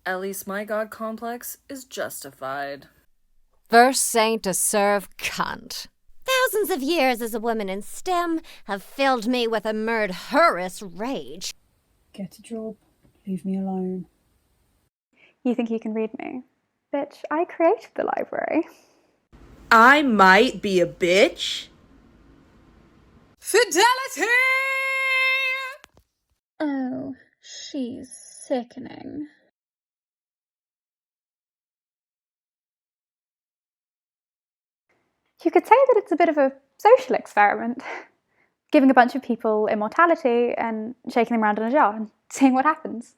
At least my god complex is justified. First saint to serve cunt. Thousands of years as a woman in STEM have filled me with a murderous rage. Get a job. Leave me alone. You think you can read me? Bitch, I created the library. I might be a bitch. Fidelity! Oh, she's sickening. You could say that it's a bit of a social experiment. Giving a bunch of people immortality and shaking them around in a jar and seeing what happens.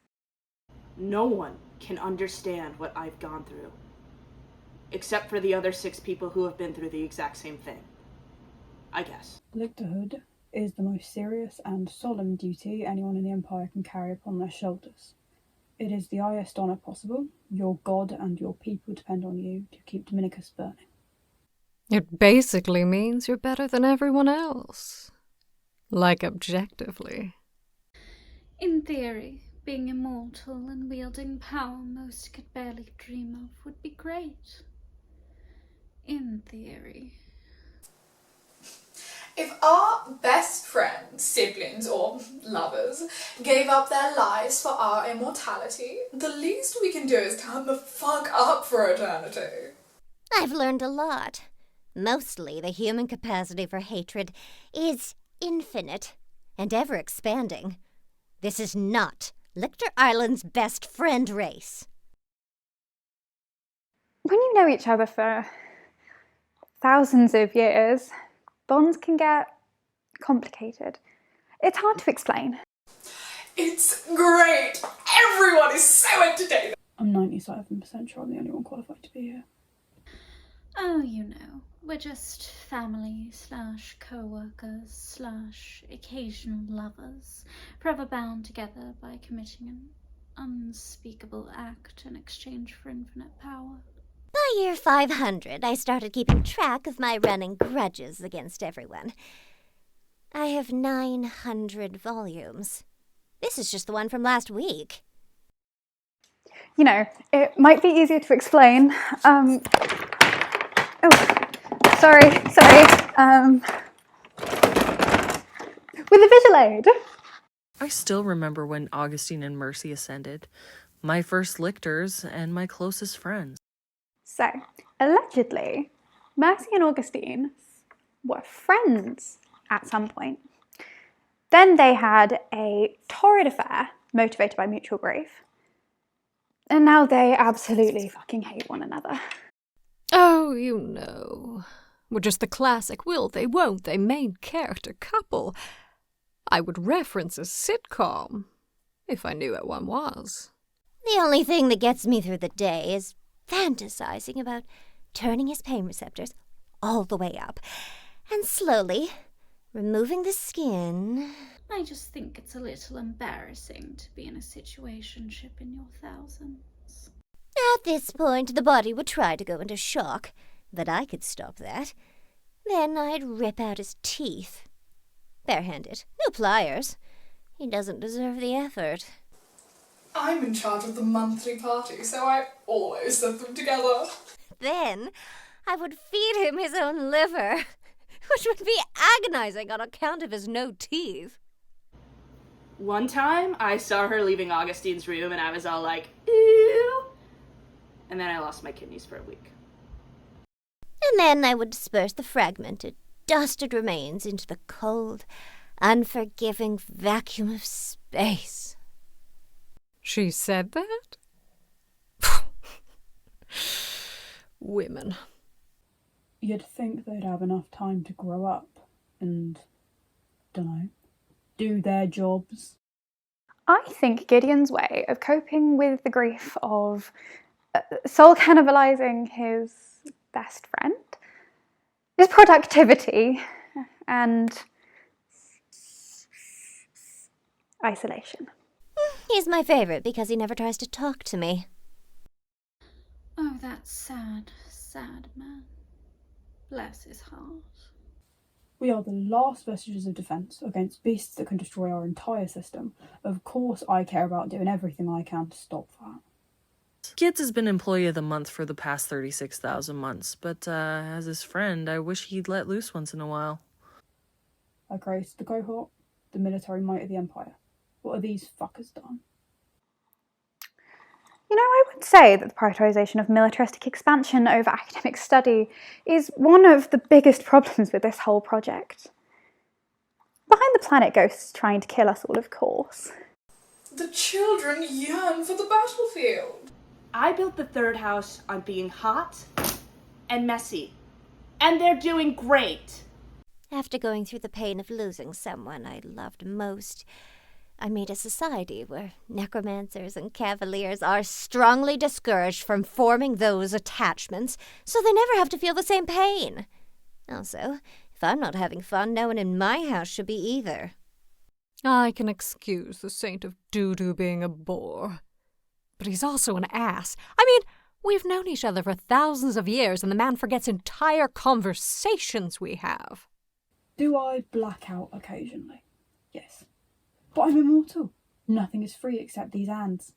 No one can understand what I've gone through. Except for the other 6 people who have been through the exact same thing. I guess. Lictorhood is the most serious and solemn duty anyone in the Empire can carry upon their shoulders. It is the highest honour possible. Your god and your people depend on you to keep Dominicus burning. It basically means you're better than everyone else. Like, objectively. In theory, being immortal and wielding power most could barely dream of would be great. In theory. If our best friends, siblings, or lovers gave up their lives for our immortality, the least we can do is turn the fuck up for eternity. I've learned a lot. Mostly the human capacity for hatred is infinite and ever-expanding. This is not Lictor Island's best friend race. When you know each other for thousands of years, bonds can get complicated. It's hard to explain. It's great! Everyone is so entertained! I'm 97% sure I'm the only one qualified to be here. Oh, you know, we're just family / co-workers / occasional lovers, forever bound together by committing an unspeakable act in exchange for infinite power. By year 500, I started keeping track of my running grudges against everyone. I have 900 volumes. This is just the one from last week. You know, it might be easier to explain. Sorry. With a visual aid. I still remember when Augustine and Mercy ascended. My first lictors and my closest friends. So, allegedly, Mercy and Augustine were friends at some point. Then they had a torrid affair motivated by mutual grief. And now they absolutely fucking hate one another. Oh, you know. We're just the classic will they, won't they main character couple. I would reference a sitcom, if I knew what one was. The only thing that gets me through the day is fantasizing about turning his pain receptors all the way up and slowly removing the skin. I just think it's a little embarrassing to be in a situationship in your thousands. At this point, the body would try to go into shock, but I could stop that. Then I'd rip out his teeth. Barehanded, no pliers. He doesn't deserve the effort. I'm in charge of the monthly party, so I always set them together. Then I would feed him his own liver, which would be agonizing on account of his no teeth. One time, I saw her leaving Augustine's room and I was all like, ew. And then I lost my kidneys for a week. And then I would disperse the fragmented, dusted remains into the cold, unforgiving vacuum of space. She said that? Women. You'd think they'd have enough time to grow up and, dunno, do their jobs. I think Gideon's way of coping with the grief of soul cannibalizing his best friend is productivity and isolation. He's my favorite because he never tries to talk to me. Oh, that sad, sad man. Bless his heart. We are the last vestiges of defence against beasts that can destroy our entire system. Of course I care about doing everything I can to stop that. Gids has been Employee of the Month for the past 36,000 months, but as his friend, I wish he'd let loose once in a while. I graced the cohort, the military might of the Empire. What have these fuckers done? You know, I would say that the prioritisation of militaristic expansion over academic study is one of the biggest problems with this whole project. Behind the planet ghosts trying to kill us all, of course. The children yearn for the battlefield. I built the third house on being hot and messy, and they're doing great. After going through the pain of losing someone I loved most, I made a society where necromancers and cavaliers are strongly discouraged from forming those attachments so they never have to feel the same pain. Also, if I'm not having fun, no one in my house should be either. I can excuse the Saint of Doo-Doo being a bore. But he's also an ass. I mean, we've known each other for thousands of years and the man forgets entire conversations we have. Do I black out occasionally? Yes. But I'm immortal. Nothing is free except these hands.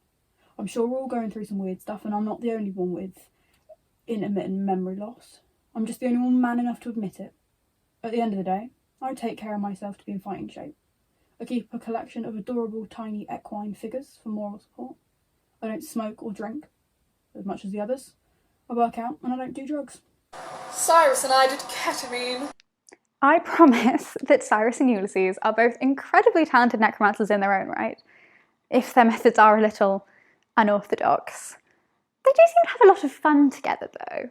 I'm sure we're all going through some weird stuff, and I'm not the only one with intermittent memory loss. I'm just the only one man enough to admit it. At the end of the day, I take care of myself to be in fighting shape. I keep a collection of adorable tiny equine figures for moral support. I don't smoke or drink as much as the others. I work out and I don't do drugs. Cyrus and I did ketamine. I promise that Cyrus and Ulysses are both incredibly talented necromancers in their own right, if their methods are a little unorthodox. They do seem to have a lot of fun together, though.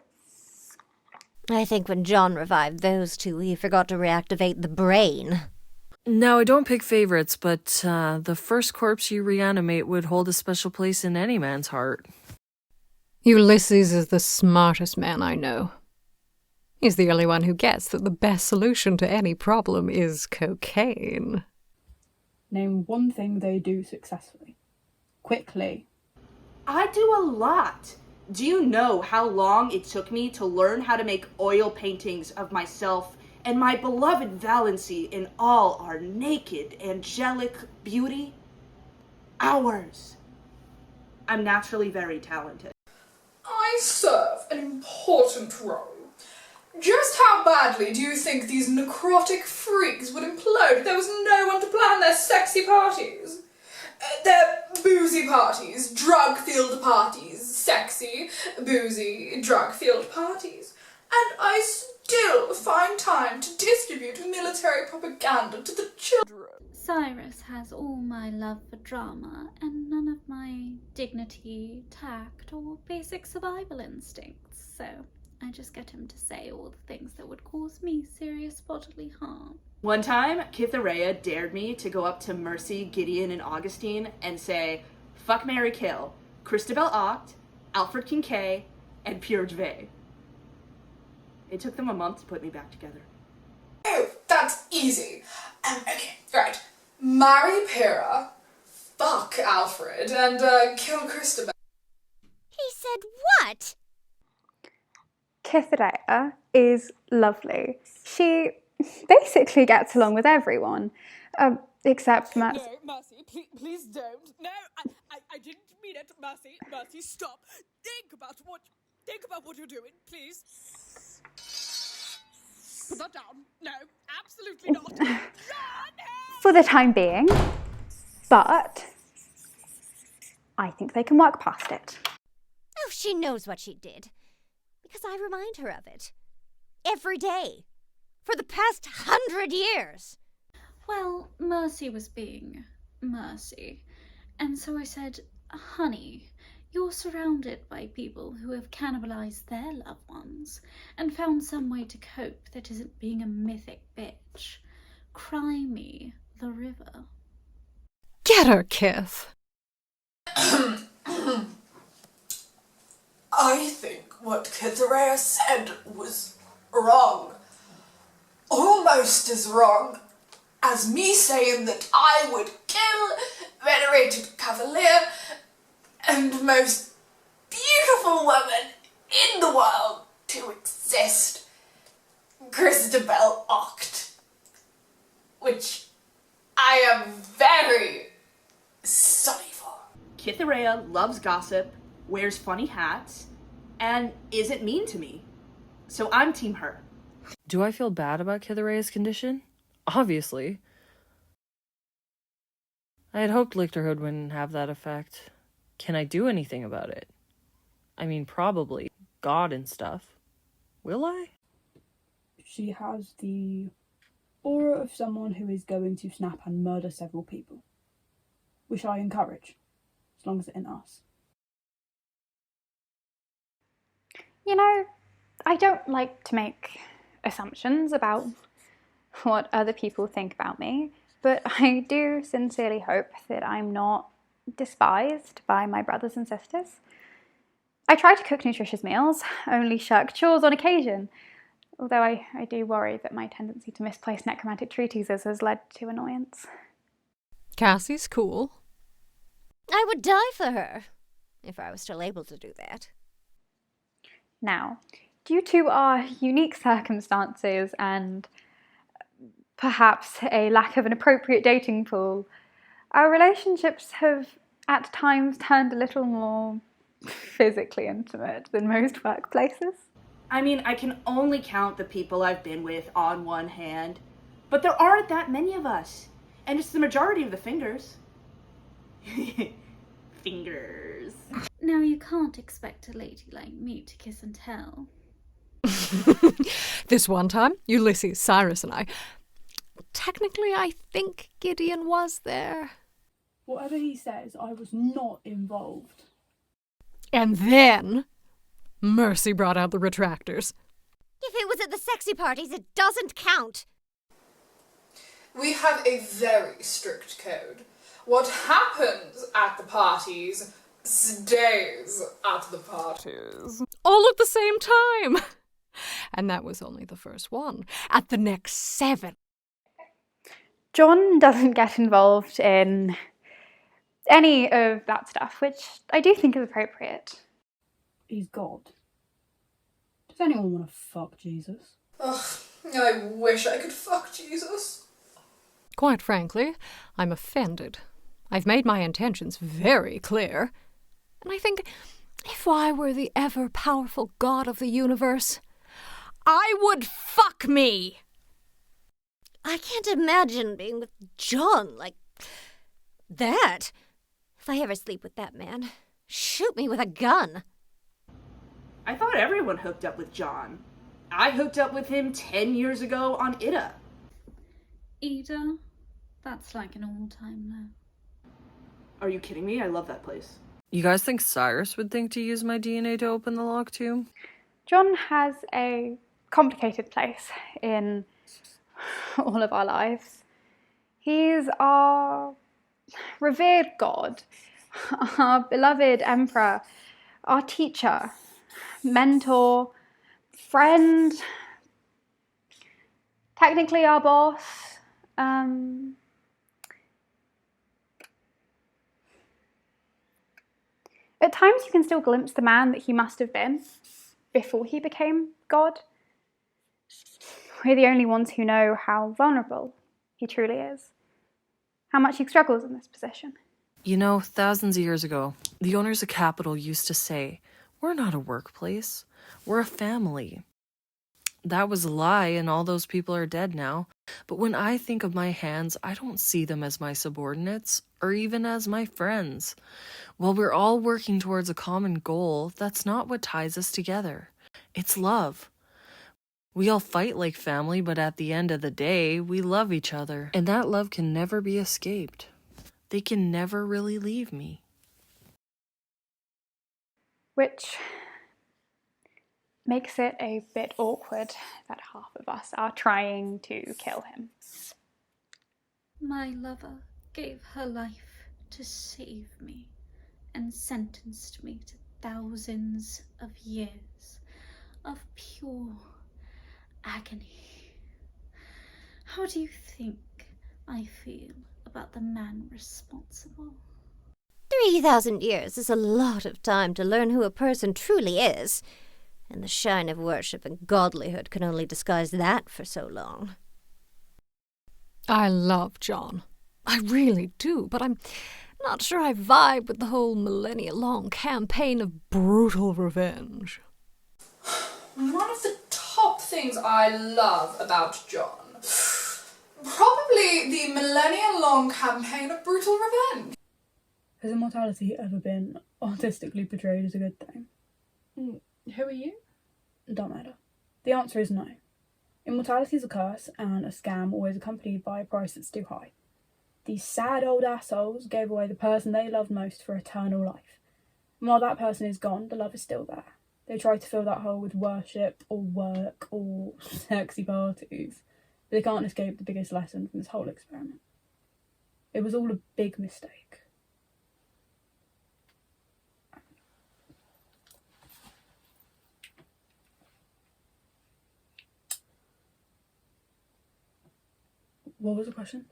I think when John revived those two, he forgot to reactivate the brain. Now, I don't pick favorites, but the first corpse you reanimate would hold a special place in any man's heart. Ulysses is the smartest man I know. He's the only one who gets that the best solution to any problem is cocaine. Name one thing they do successfully. Quickly. I do a lot. Do you know how long it took me to learn how to make oil paintings of myself and my beloved Valency in all our naked, angelic beauty? Hours. I'm naturally very talented. I serve an important role. Just how badly do you think these necrotic freaks would implode if there was no one to plan their sexy parties? Their boozy parties, drug-filled parties, sexy, boozy, drug-filled parties. And I still find time to distribute military propaganda to the children. Cyrus has all my love for drama and none of my dignity, tact, or basic survival instincts, so I just get him to say all the things that would cause me serious bodily harm. One time, Cytherea dared me to go up to Mercy, Gideon, and Augustine and say, fuck, marry, kill, Christabel Oct, Alfred Kincaid, and Pierre Dve. It took them a month to put me back together. Oh, that's easy. Okay, right. Marry Pyrrha, fuck Alfred, and kill Christabel. He said what? Cytherea is lovely. She basically gets along with everyone, except Mercy. No, Mercy, please don't. No, I didn't mean it. Mercy, stop. Think about what you're doing, please. Put that down. No, absolutely not. Run! For the time being, but I think they can work past it. Oh, she knows what she did. Because I remind her of it. Every day. For the past 100 years. Well, Mercy was being Mercy. And so I said, honey, you're surrounded by people who have cannibalized their loved ones and found some way to cope that isn't being a mythic bitch. Cry me the river. Get her, Kith. I think what Cytherea said was wrong. Almost as wrong as me saying that I would kill venerated cavalier and most beautiful woman in the world to exist, Christabel Oct, which I am very sorry for. Cytherea loves gossip, wears funny hats, and isn't mean to me. So I'm team her. Do I feel bad about Cytherea's condition? Obviously. I had hoped Lyctorhood wouldn't have that effect. Can I do anything about it? I mean, probably. God and stuff. Will I? She has the aura of someone who is going to snap and murder several people, which I encourage, as long as it's in us. You know, I don't like to make assumptions about what other people think about me, but I do sincerely hope that I'm not despised by my brothers and sisters. I try to cook nutritious meals, only shirk chores on occasion, although I do worry that my tendency to misplace necromantic treatises has led to annoyance. Cassie's cool. I would die for her, if I was still able to do that. Now, due to our unique circumstances and perhaps a lack of an appropriate dating pool, our relationships have at times turned a little more physically intimate than most workplaces. I mean, I can only count the people I've been with on one hand, but there aren't that many of us, and it's the majority of the fingers. Fingers. Now you can't expect a lady like me to kiss and tell. This one time, Ulysses, Cyrus and I... Technically, I think Gideon was there. Whatever he says, I was not involved. And then... Mercy brought out the retractors. If it was at the sexy parties, it doesn't count. We have a very strict code. What happens at the parties stays at the parties. All at the same time! And that was only the first one. At the next 7. John doesn't get involved in any of that stuff, which I do think is appropriate. He's God. Does anyone want to fuck Jesus? Ugh, I wish I could fuck Jesus. Quite frankly, I'm offended. I've made my intentions very clear. And I think if I were the ever-powerful God of the universe, I would fuck me! I can't imagine being with John like that. If I ever sleep with that man, shoot me with a gun. I thought everyone hooked up with John. I hooked up with him 10 years ago on Ida. Ida? That's like an all-time low. Are you kidding me? I love that place. You guys think Cyrus would think to use my DNA to open the lock too? John has a complicated place in all of our lives. He's our revered God, our beloved emperor, our teacher, mentor, friend, technically our boss. At times you can still glimpse the man that he must have been before he became God. We're the only ones who know how vulnerable he truly is, how much he struggles in this position. You know, thousands of years ago, the owners of Capital used to say, "We're not a workplace, we're a family." That was a lie, and all those people are dead now. But when I think of my hands, I don't see them as my subordinates, or even as my friends. While we're all working towards a common goal, that's not what ties us together. It's love. We all fight like family, but at the end of the day, we love each other. And that love can never be escaped. They can never really leave me. Which makes it a bit awkward that half of us are trying to kill him. My lover gave her life to save me and sentenced me to thousands of years of pure agony. How do you think I feel about the man responsible? 3,000 years is a lot of time to learn who a person truly is, and the shine of worship and godlyhood can only disguise that for so long. I love John. I really do, but I'm Not sure I vibe with the whole millennia-long campaign of brutal revenge. One of the top things I love about John. Probably the millennia-long campaign of brutal revenge. Has immortality ever been artistically portrayed as a good thing? Who are you? Don't matter. The answer is no. Immortality is a curse and a scam always accompanied by a price that's too high. These sad old assholes gave away the person they loved most for eternal life. And while that person is gone, the love is still there. They tried to fill that hole with worship or work or sexy parties, but they can't escape the biggest lesson from this whole experiment. It was all a big mistake. What was the question?